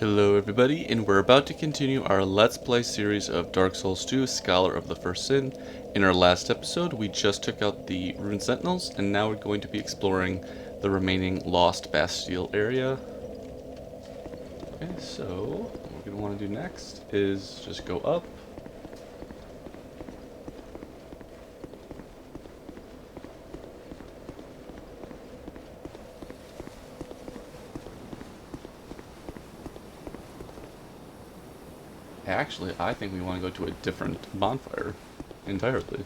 Hello everybody, and we're about to continue our Let's Play series of Dark Souls 2, Scholar of the First Sin. In our last episode, we just took out the Rune Sentinels, and now we're going to be exploring the remaining Lost Bastille area. Okay, so what we're going to want to do next is just go up. Actually, I think we want to go to a different bonfire entirely.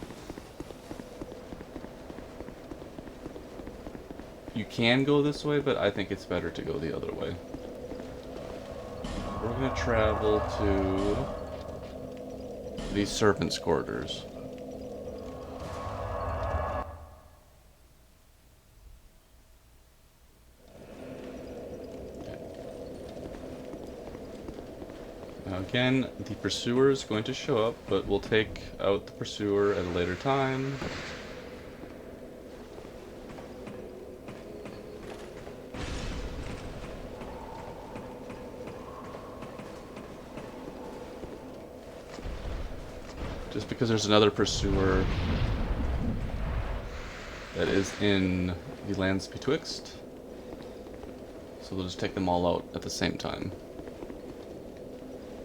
You can go this way, but I think it's better to go the other way. We're going to travel to the servants' quarters. Now again, the pursuer is going to show up, but we'll take out the pursuer at a later time. Just because there's another pursuer that is in the lands betwixt. So we'll just take them all out at the same time.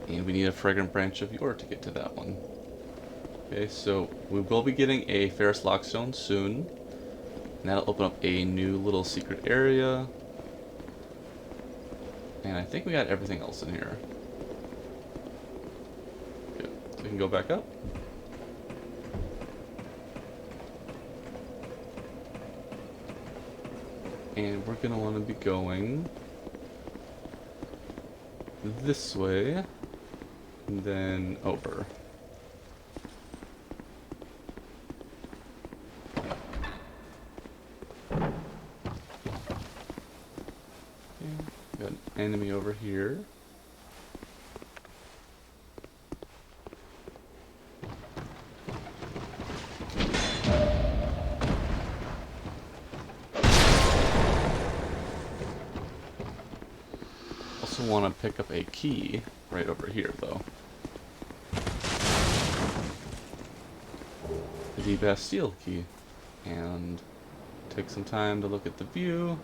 And we need a fragrant branch of yore to get to that one. Okay, so we will be getting a Ferrous Lockstone soon. And that'll open up a new little secret area. And I think we got everything else in here. Okay, so we can go back up. And we're gonna want to be going this way. And then over. Okay, got an enemy over here. Also want to pick up a key right over here though. The Bastille key, and take some time to look at the view.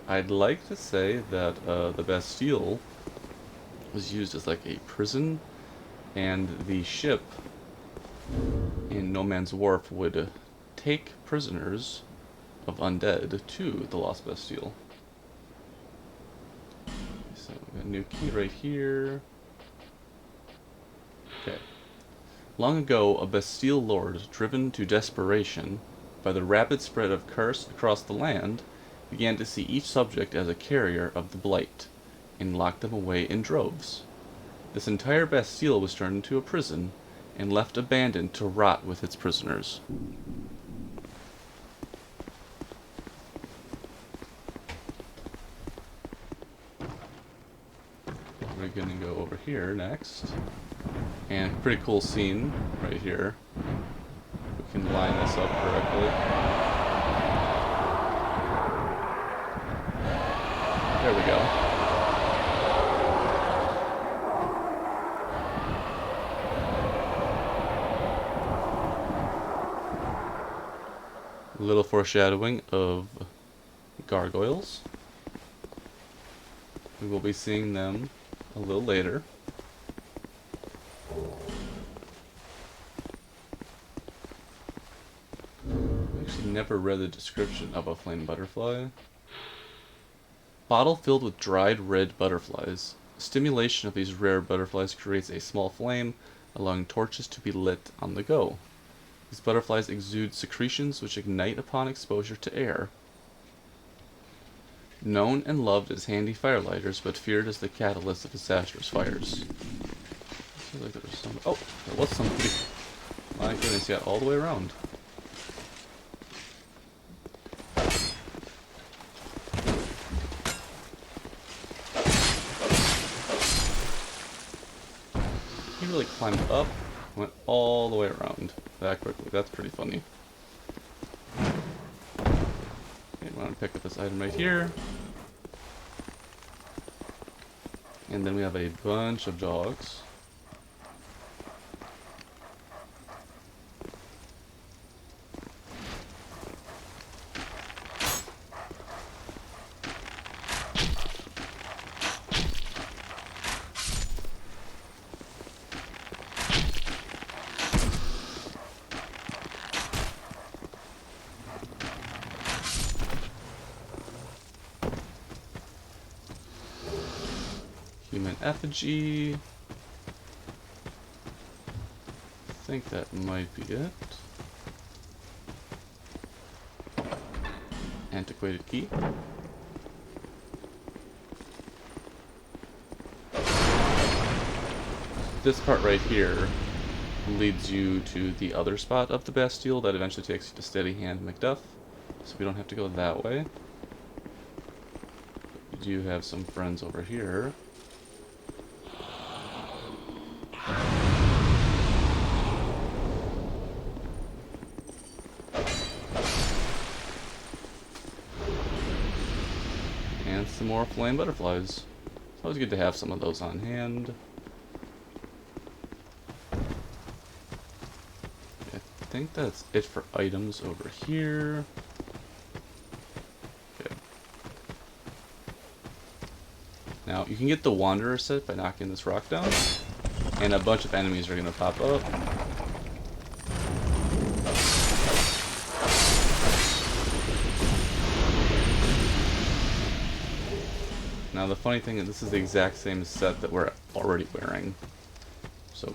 I'd like to say that the Bastille was used as like a prison, and the ship in No Man's Wharf would take prisoners of undead to the Lost Bastille. So we got a new key right here. Okay. Long ago, a Bastille lord, driven to desperation by the rapid spread of curse across the land, began to see each subject as a carrier of the blight, and locked them away in droves. This entire Bastille was turned into a prison, and left abandoned to rot with its prisoners. We're gonna go over here next. And pretty cool scene right here. We can line this up correctly. There we go. A little foreshadowing of gargoyles. We will be seeing them a little later. Never read the description of a flame butterfly. Bottle filled with dried red butterflies. Stimulation of these rare butterflies creates a small flame, allowing torches to be lit on the go. These butterflies exude secretions which ignite upon exposure to air. Known and loved as handy firelighters, but feared as the catalyst of disastrous fires. Seems like there was some. Oh, there was somebody. My goodness, yeah, all the way around. He really climbed up, went all the way around that quickly. That's pretty funny. Okay, I'm gonna pick up this item right here. And then we have a bunch of dogs. Human effigy. I think that might be it. Antiquated key. This part right here leads you to the other spot of the Bastille that eventually takes you to Steady Hand Macduff, so we don't have to go that way. We do have some friends over here. And some more flame butterflies. It's always good to have some of those on hand. I think that's it for items over here. Okay. Now, you can get the Wanderer set by knocking this rock down, and a bunch of enemies are going to pop up. Now the funny thing is this is the exact same set that we're already wearing. So,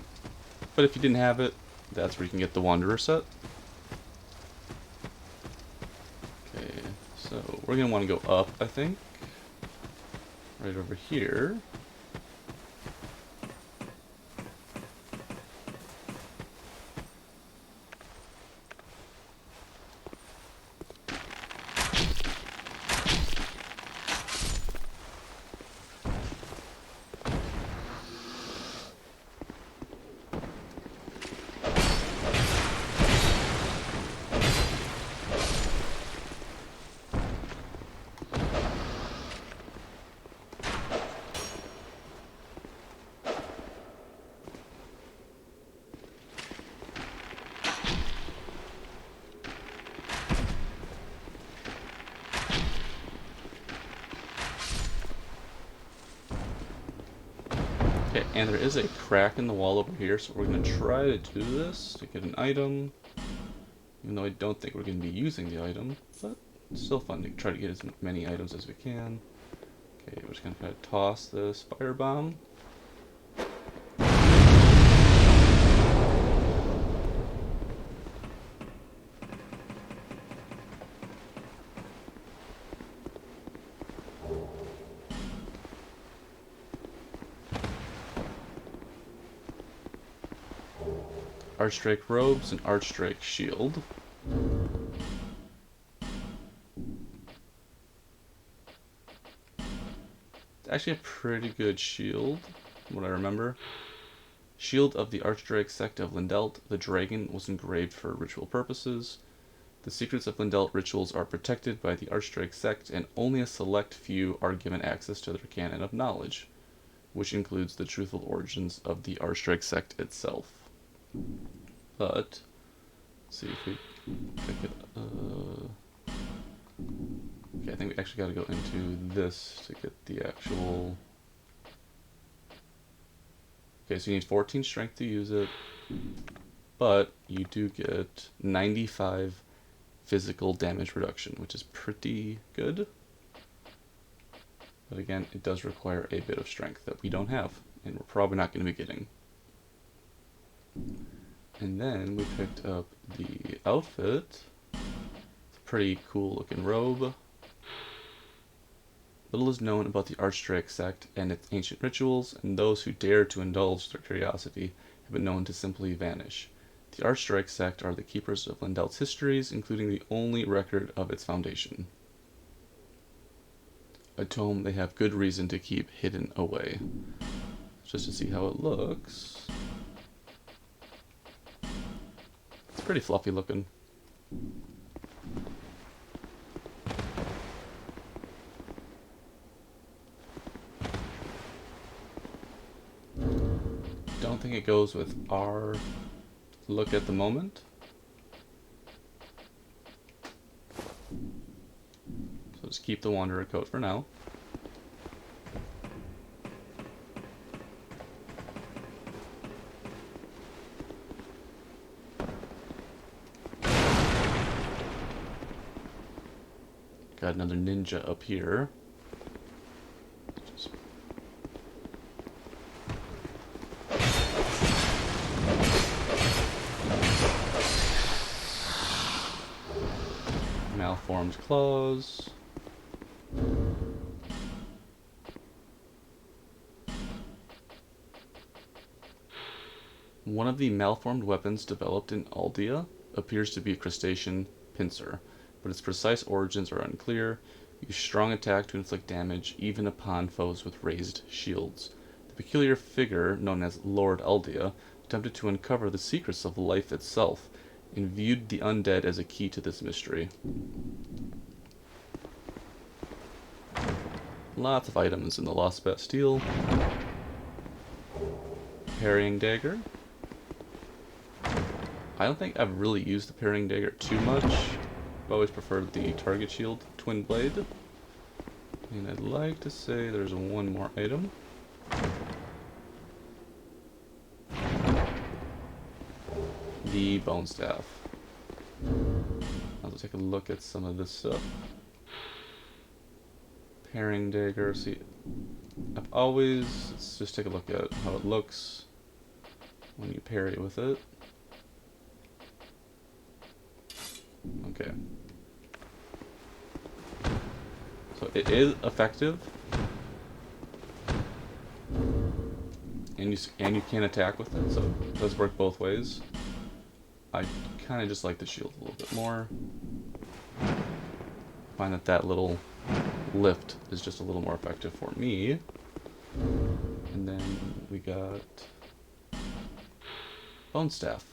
but if you didn't have it, that's where you can get the Wanderer set. Okay, so we're going to want to go up, I think. Right over here. Okay, and there is a crack in the wall over here, so we're going to try to do this to get an item. Even though I don't think we're going to be using the item, but it's still fun to try to get as many items as we can. Okay, we're just going to kind of toss this firebomb. Archdrake robes and Archdrake shield. It's actually a pretty good shield, from what I remember. Shield of the Archdrake sect of Lindelt. The dragon was engraved for ritual purposes. The secrets of Lindelt rituals are protected by the Archdrake sect, and only a select few are given access to their canon of knowledge, which includes the truthful origins of the Archdrake sect itself. But let's see if we pick it. Okay, I think we actually got to go into this to get the actual. Okay, so you need 14 strength to use it, but you do get 95 physical damage reduction, which is pretty good. But again, it does require a bit of strength that we don't have, and we're probably not going to be getting. And then we picked up the outfit. It's a pretty cool looking robe. Little is known about the Archdrake sect and its ancient rituals, and those who dare to indulge their curiosity have been known to simply vanish. The Archdrake sect are the keepers of Lindelt's histories, including the only record of its foundation. A tome they have good reason to keep hidden away. Just to see how it looks. It's pretty fluffy looking. think it goes with our look at the moment. So just keep the Wanderer coat for now. Got another ninja up here. Just malformed claws. One of the malformed weapons developed in Aldea appears to be a crustacean pincer, but its precise origins are unclear. Use strong attack to inflict damage even upon foes with raised shields. The peculiar figure, known as Lord Aldea, attempted to uncover the secrets of life itself, and viewed the undead as a key to this mystery. Lots of items in the Lost Bastille. Parrying dagger. I don't think I've really used the parrying dagger too much. I've always preferred the target shield twin blade. And I'd like to say there's one more item. The bone staff. I'll take a look at some of this stuff. Parrying dagger. See, let's just take a look at how it looks when you parry with it. Okay. So it is effective, and you can attack with it, so it does work both ways. I kind of just like the shield a little bit more. Find that little lift is just a little more effective for me. And then we got bone staff.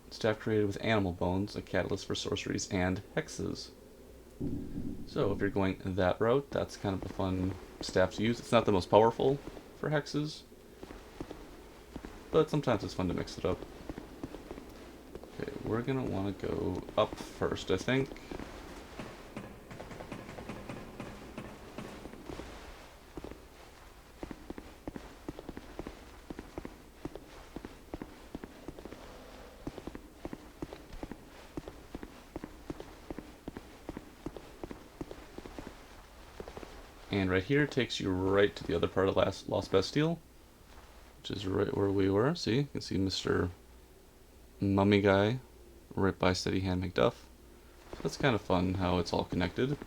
Staff created with animal bones, a catalyst for sorceries and hexes. So if you're going that route, that's kind of a fun staff to use. It's not the most powerful for hexes, but sometimes it's fun to mix it up. Okay, we're gonna want to go up first, I think. And right here takes you right to the other part of Lost Bastille, which is right where we were. See, you can see Mr. Mummy Guy right by Steady Hand McDuff. So that's kind of fun how it's all connected.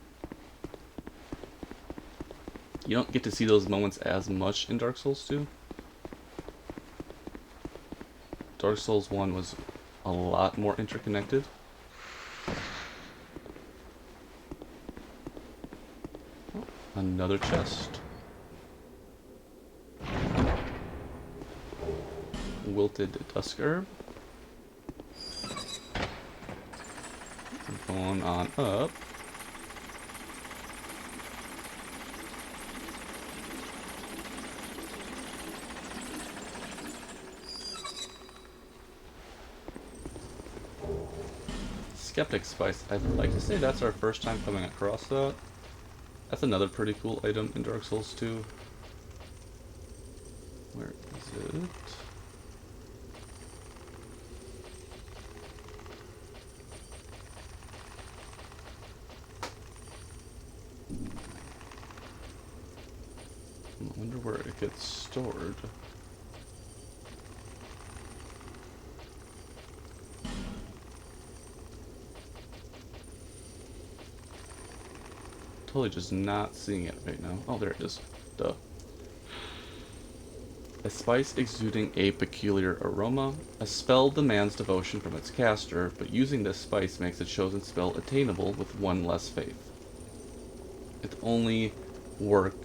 You don't get to see those moments as much in Dark Souls 2. Dark Souls 1 was a lot more interconnected. Another chest. Wilted dusk herb. Going on up. Skeptic spice. I'd like to say that's our first time coming across that. That's another pretty cool item in Dark Souls 2. Where is it? I wonder where it gets stored. Totally just not seeing it right now. Oh, there it is. Duh. A spice exuding a peculiar aroma. A spell demands devotion from its caster, but using this spice makes a chosen spell attainable with one less faith. It only work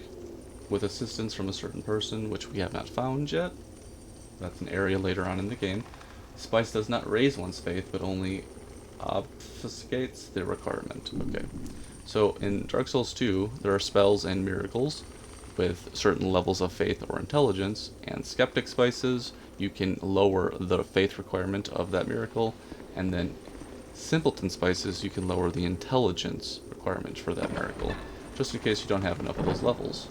with assistance from a certain person, which we have not found yet. That's an area later on in the game. Spice does not raise one's faith, but only obfuscates the requirement. Okay. So in Dark Souls 2, there are spells and miracles. with certain levels of faith or intelligence, and skeptic spices, you can lower the faith requirement of that miracle, and then simpleton spices, you can lower the intelligence requirement for that miracle, just in case you don't have enough of those levels.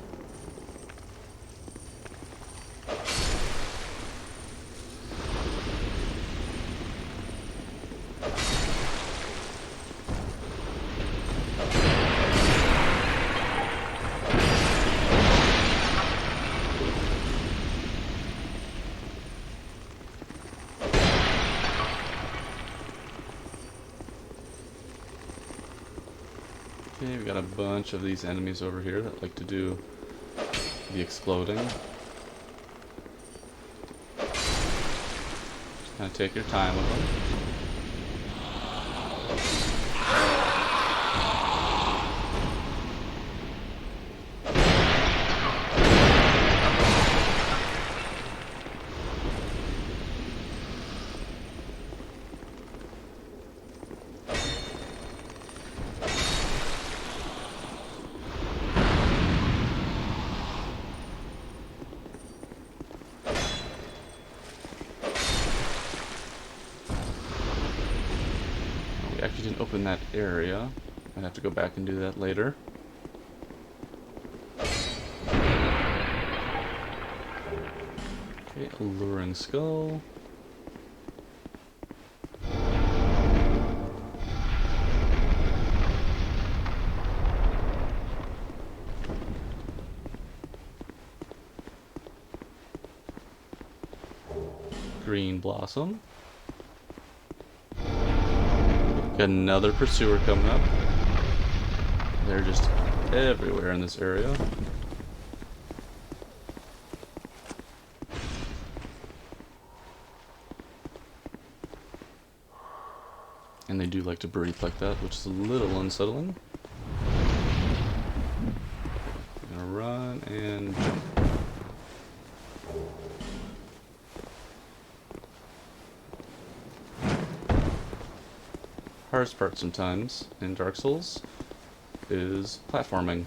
Okay, we got a bunch of these enemies over here that like to do the exploding. Just kind of take your time with them. Actually didn't open that area. I'd have to go back and do that later. Okay, alluring skull. Green blossom. Got another pursuer coming up. They're just everywhere in this area. And they do like to breathe like that, which is a little unsettling. I'm gonna run and jump. Hardest part sometimes in Dark Souls is platforming,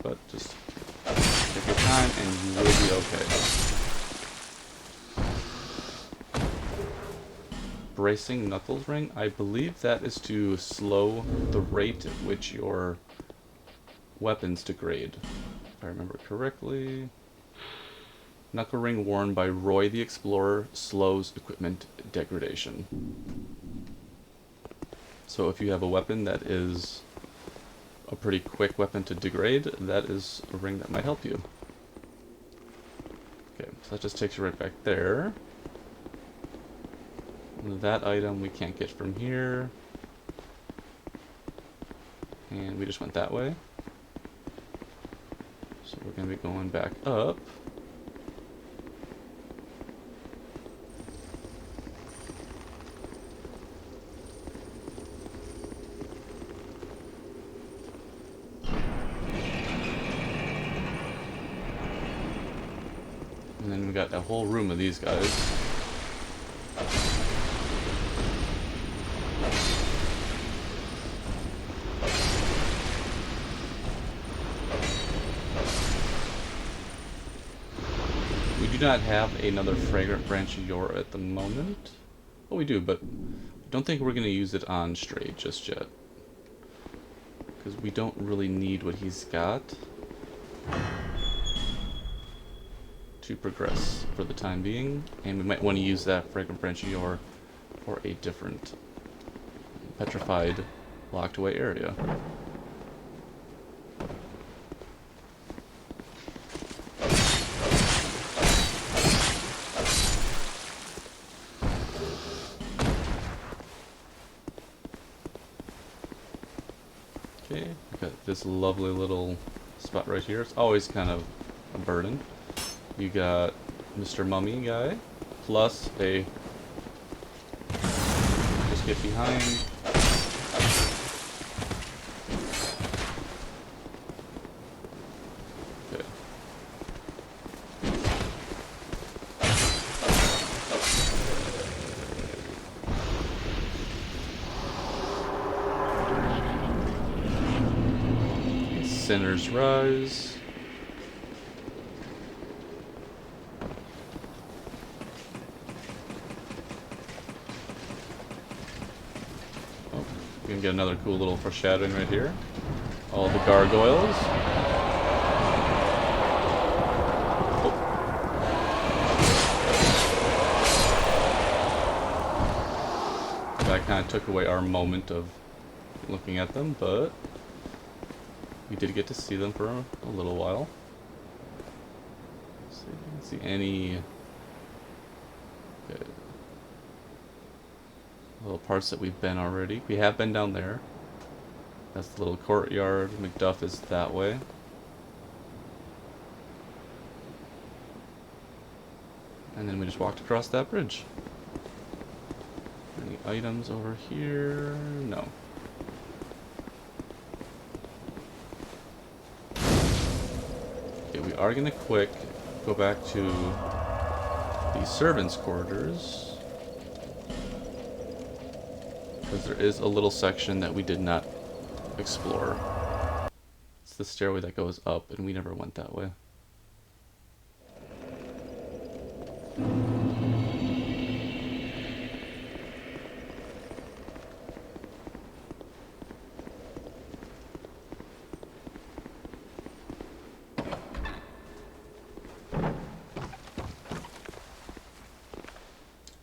but just take your time and you will be okay. Bracing Knuckles Ring, I believe that is to slow the rate at which your weapons degrade, if I remember correctly. Knuckle Ring worn by Roy the Explorer slows equipment degradation. So if you have a weapon that is a pretty quick weapon to degrade, that is a ring that might help you. Okay, so that just takes you right back there. And that item we can't get from here. And we just went that way. So we're going to be going back up. And then we got a whole room of these guys. We do not have another fragrant branch of yore at the moment. Well, we do, but I don't think we're going to use it on Stray just yet. Because we don't really need what he's got to progress for the time being, and we might want to use that fragrant branch of yore for a different petrified, locked away area. Okay, we've got this lovely little spot right here. It's always kind of a burden. You got Mr. Mummy guy, plus a... Just get behind. Okay. Sinners Rise. get another cool little foreshadowing right here. All the gargoyles. Oh. That kind of took away our moment of looking at them, but we did get to see them for a little while. Let's see if we can see any little parts that we've been already. We have been down there. That's the little courtyard. Macduff is that way. And then we just walked across that bridge. Any items over here? No. Okay, we are gonna go back to the servants' quarters. Because there is a little section that we did not explore. It's the stairway that goes up, and we never went that way.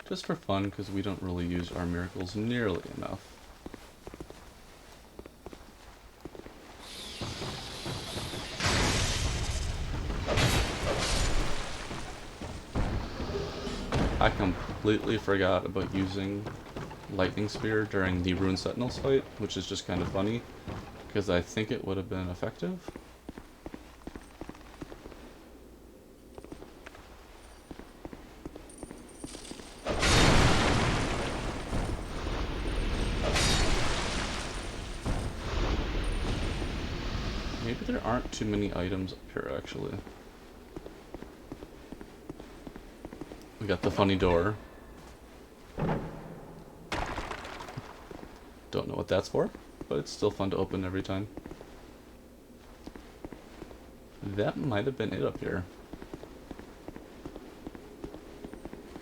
Just for fun, because we don't really use our miracles nearly enough. I completely forgot about using Lightning Spear during the Rune Sentinels fight, which is just kind of funny, because I think it would have been effective. Maybe there aren't too many items up here, actually. We got the funny door. Don't know what that's for, but it's still fun to open every time. That might have been it up here.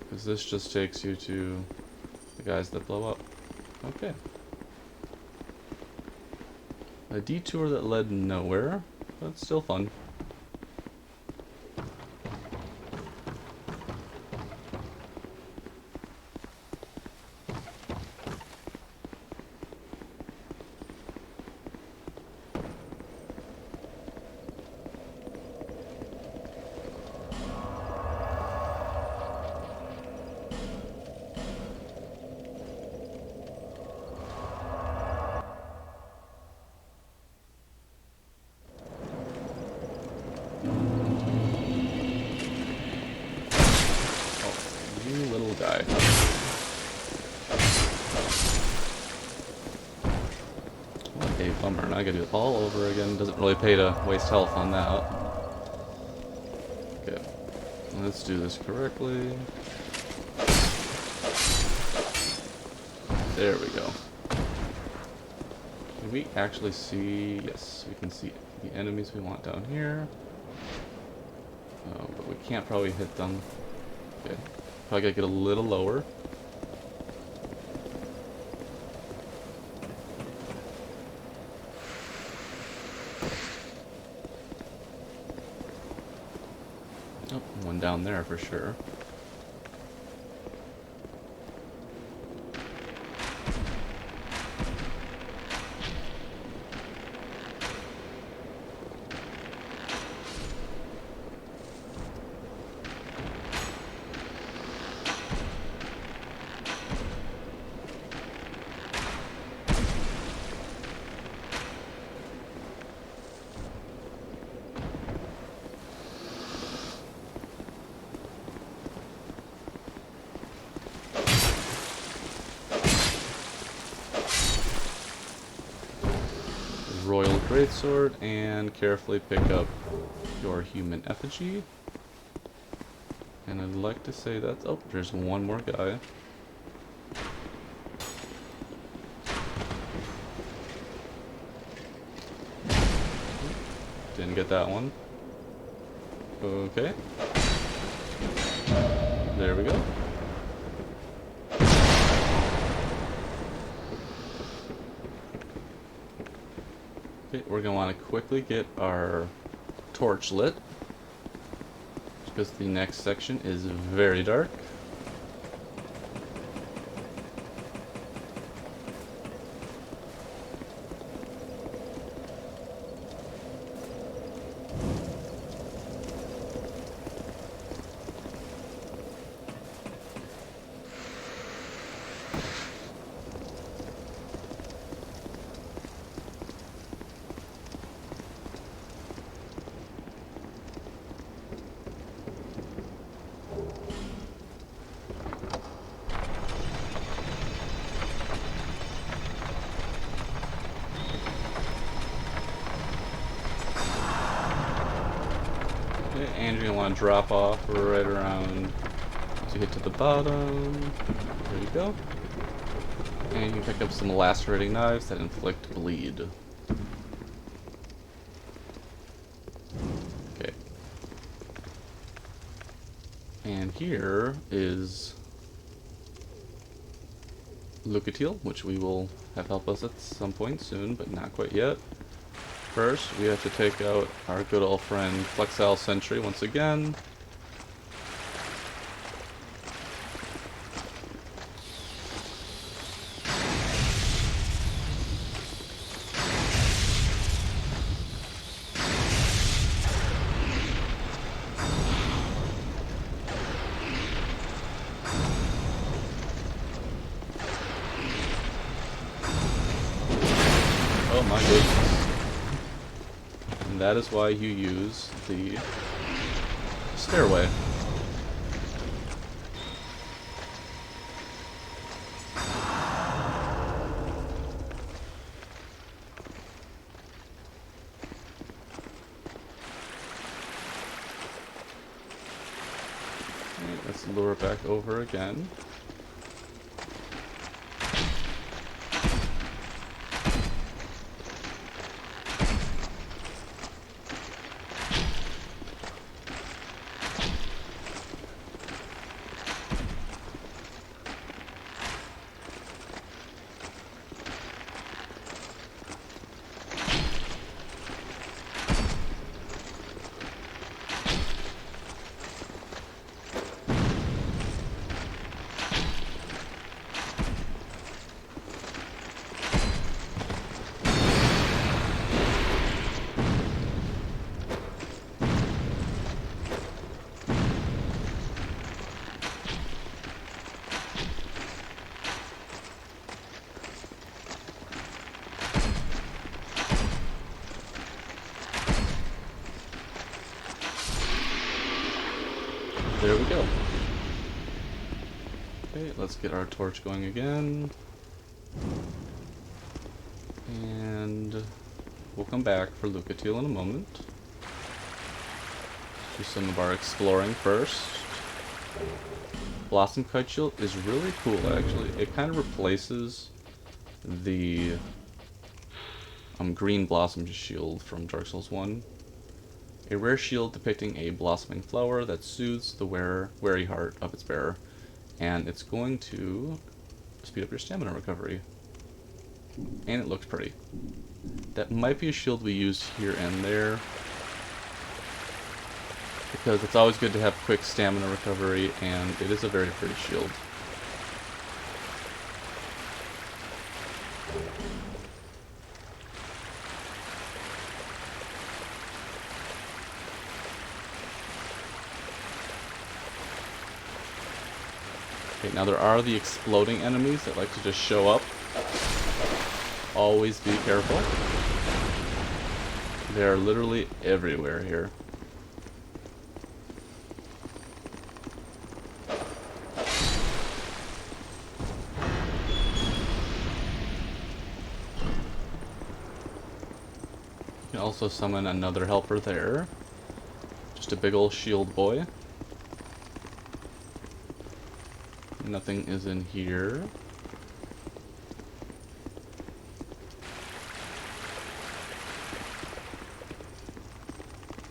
Because this just takes you to the guys that blow up. Okay. A detour that led nowhere, but still fun. Guy. Okay, bummer. Now I gotta do it all over again. Doesn't really pay to waste health on that. Okay, let's do this correctly. There we go. Can we actually see? Yes, we can see the enemies we want down here. But we can't probably hit them. Okay. Probably gotta get a little lower. Oh, one down there for sure. Royal Greatsword, and carefully pick up your human effigy. And I'd like to say that... oh, there's one more guy. Didn't get that one. Okay. There we go. Okay, we're going to want to quickly get our torch lit, because the next section is very dark. And you're going to want to drop off right around to get to the bottom. There you go. And you can pick up some lacerating knives that inflict bleed. Okay. And here is Lucatiel, which we will have help us at some point soon, but not quite yet. First, we have to take out our good old friend Flexile Sentry once again. Oh my goodness. And that is why you use the stairway. Okay, let's lure it back over again. There we go. Okay, let's get our torch going again. And we'll come back for Lucatiel in a moment. Do some of our exploring first. Blossom Kite Shield is really cool, actually. It kind of replaces the green Blossom Shield from Dark Souls 1. A rare shield depicting a blossoming flower that soothes the wary heart of its bearer. And it's going to speed up your stamina recovery. And it looks pretty. That might be a shield we use here and there, because it's always good to have quick stamina recovery, and it is a very pretty shield. Okay, now there are the exploding enemies that like to just show up. Always be careful. They're literally everywhere here. You can also summon another helper there. Just a big old shield boy. Nothing is in here.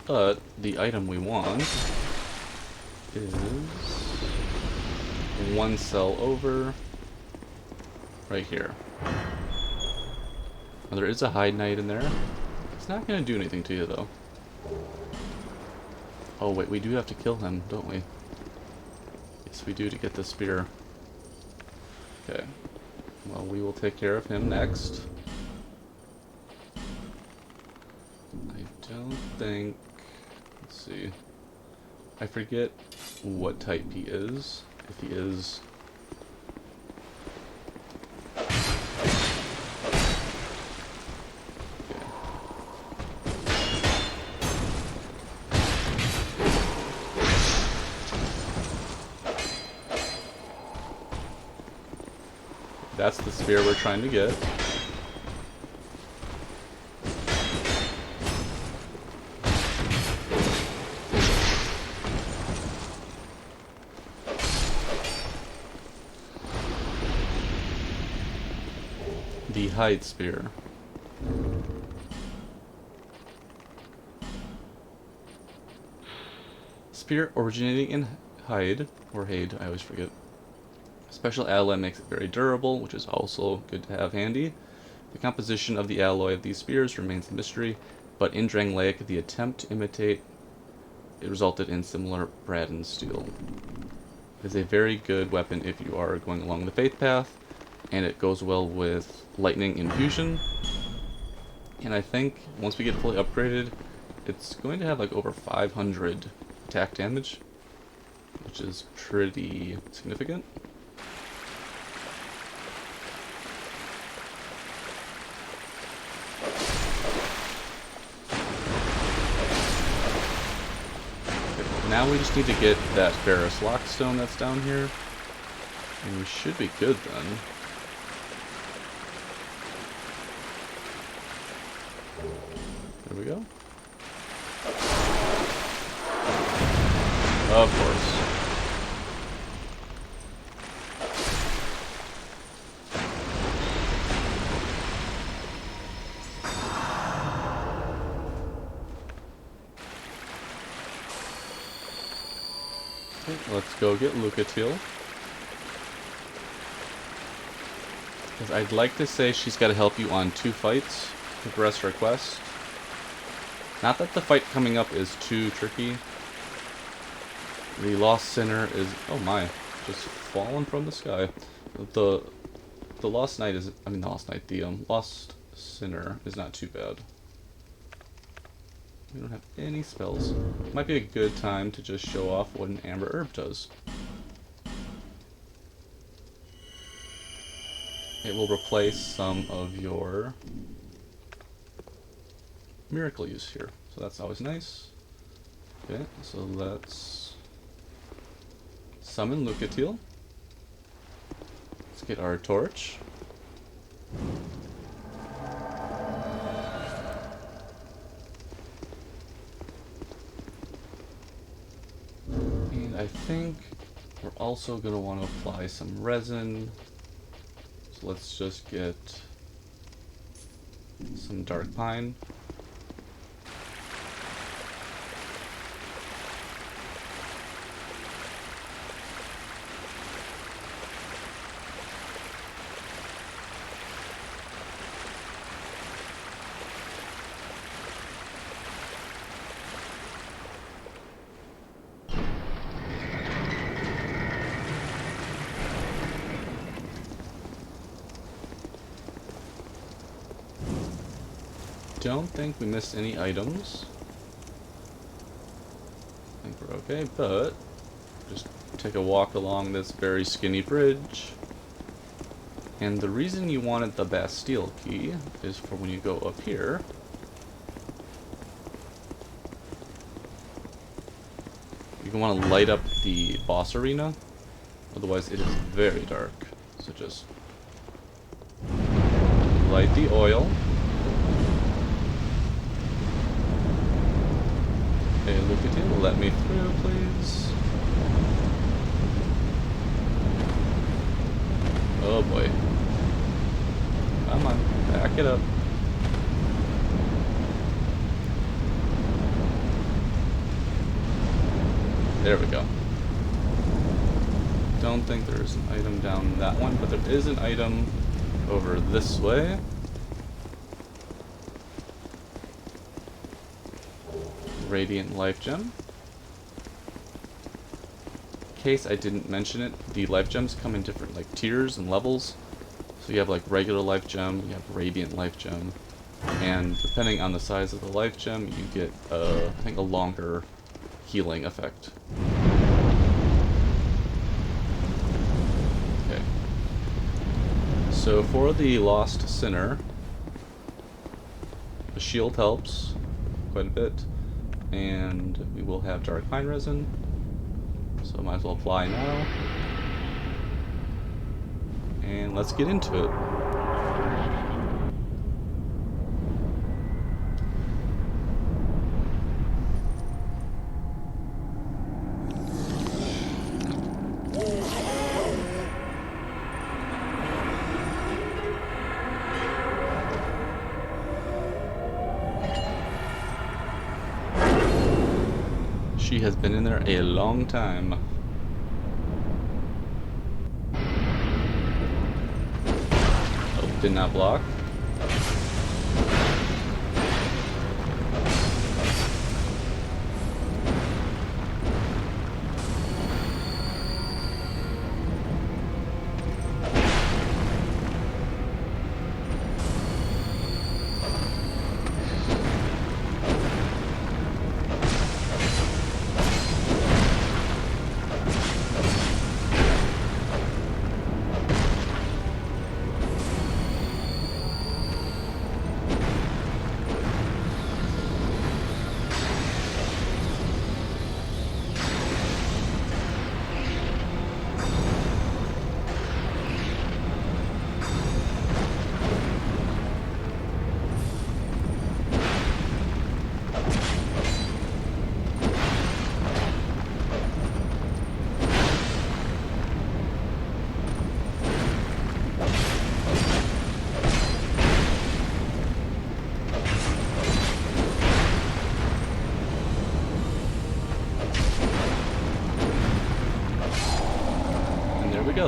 But the item we want is one cell over right here. Now, there is a hide knight in there, It's not gonna do anything to you, though. Oh, wait, we do have to kill him, don't we? Yes, we do, to get the spear. Okay. Well, we will take care of him next. I don't think... Let's see. I forget what type he is. If he is... That's the spear we're trying to get. The hide spear. Spear originating in hide, or hade, I always forget. Special alloy makes it very durable, which is also good to have handy. The composition of the alloy of these spears remains a mystery, but in Drangleic, the attempt to imitate it resulted in similar Braden steel. It is a very good weapon if you are going along the faith path, and it goes well with lightning infusion. And I think once we get fully upgraded, it's going to have like over 500 attack damage, which is pretty significant. Now we just need to get that Ferrous Lockstone that's down here, and we should be good then. There we go. Of course. Let's go get Lucatiel. Because I'd like to say she's got to help you on 2 fights to progress her quest. Not that the fight coming up is too tricky. The Lost Sinner is... oh my, just fallen from the sky. The Lost Knight is... I mean the Lost Knight, the Lost Sinner is not too bad. We don't have any spells. Might be a good time to just show off what an Amber Herb does. It will replace some of your miracle use here. So that's always nice. Okay, so let's summon Lucatiel. Let's get our torch. I think we're also going to want to apply some resin. So let's just get some dark pine. Don't think we missed any items. I think we're okay, but just take a walk along this very skinny bridge. And the reason you wanted the Bastille key is for when you go up here. You're going to want to light up the boss arena, otherwise it is very dark. So just light the oil. Okay, Lucatiel, let me through, please. Oh boy. Come on, back it up. There we go. Don't think there's an item down that one, but there is an item over this way. Radiant Life Gem. In case I didn't mention it, the life gems come in different like tiers and levels. So you have like regular life gem, you have radiant life gem, and depending on the size of the life gem, you get I think a longer healing effect. Okay. So for the Lost Sinner, the shield helps quite a bit, and we will have dark pine resin. So might as well apply now. And let's get into it. She has been in there a long time. Oh, did not block.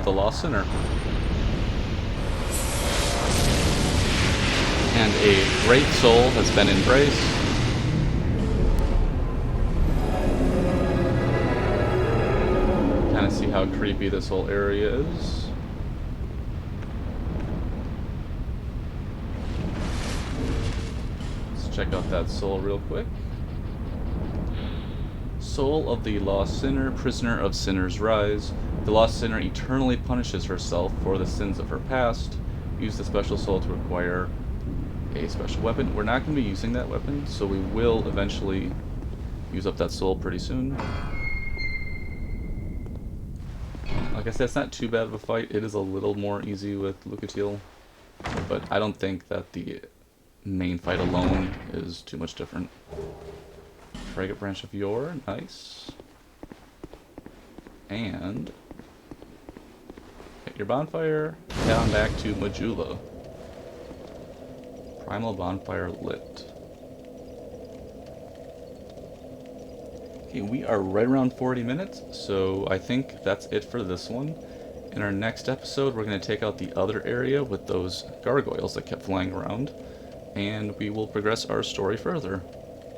The Lost Sinner. And a great soul has been embraced. Kind of see how creepy this whole area is. Let's check out that soul real quick. Soul of the Lost Sinner, prisoner of sinners rise. The Lost Sinner eternally punishes herself for the sins of her past. Use the special soul to acquire a special weapon. We're not going to be using that weapon, so we will eventually use up that soul pretty soon. Like I said, it's not too bad of a fight. It is a little more easy with Lucatiel, but I don't think that the main fight alone is too much different. Fragate Branch of Yore, nice. And hit your bonfire, head on back to Majula. Primal bonfire lit. Okay, we are right around 40 minutes, so I think that's it for this one. In our next episode, we're going to take out the other area with those gargoyles that kept flying around, and we will progress our story further.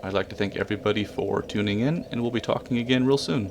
I'd like to thank everybody for tuning in, and we'll be talking again real soon.